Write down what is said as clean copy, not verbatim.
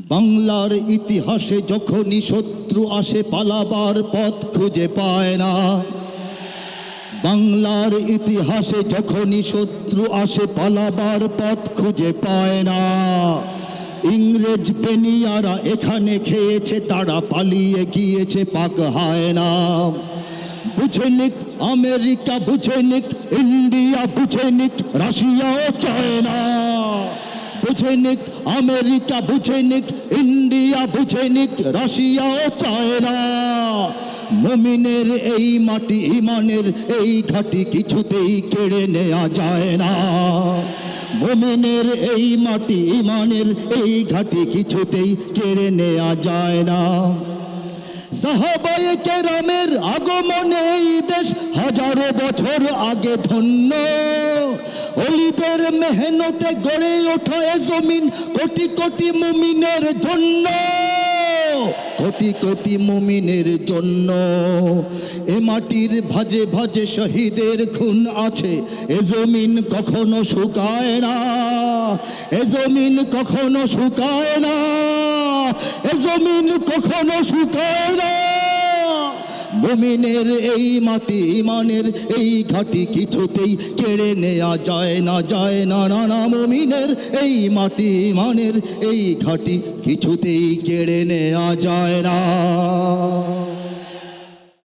বাংলার ইতিহাসে যখনই শত্রু আসে পালাবার পথ খুঁজে পায় না। বাংলার ইতিহাসে যখনই শত্রু আসে পালাবার পথ খুঁজে পায় না। ইংরেজ বেনিয়ারা এখানে খেয়েছে, তারা পালিয়ে গিয়েছে পাক হায় না। বুঝে নিক আমেরিকা, বুঝে নিক ইন্ডিয়া, বুঝে নিক রাশিয়া ও চায়না। বুঝে নিক আমেরিকা, বুঝে নিক ইন্ডিয়া, বুঝে নিক রাশিয়া ও চায়না। মুমিনের এই মাটি, ইমানের এই ঘাটি কিছুতেই কেড়ে নেওয়া যায় না। মুমিনের এই মাটি, ইমানের এই ঘাটি কিছুতেই কেড়ে নেওয়া যায় না। সাহাবায়ে কেরামের আগমনে এই দেশ হাজারো বছর আগে ধন্য। ওলিদের মেহনতে গড়ে ওঠা এ জমিন কোটি কোটি মুমিনের জন্য, কোটি কোটি মুমিনের জন্য। এ মাটির ভাজে ভাজে শহীদের খুন আছে, এ জমিন কখনো শুকায় না। এ জমিন কখনো শুকায় না, এ জমিন কখনো শুকায় না। মুমিনের এই মাটি, ইমানের এই ঘাটি কিছুতেই কেড়ে নেওয়া যায় না, যায় না, না না। মুমিনের এই মাটি, ইমানের এই ঘাটি কিছুতেই কেড়ে নেওয়া যায় না।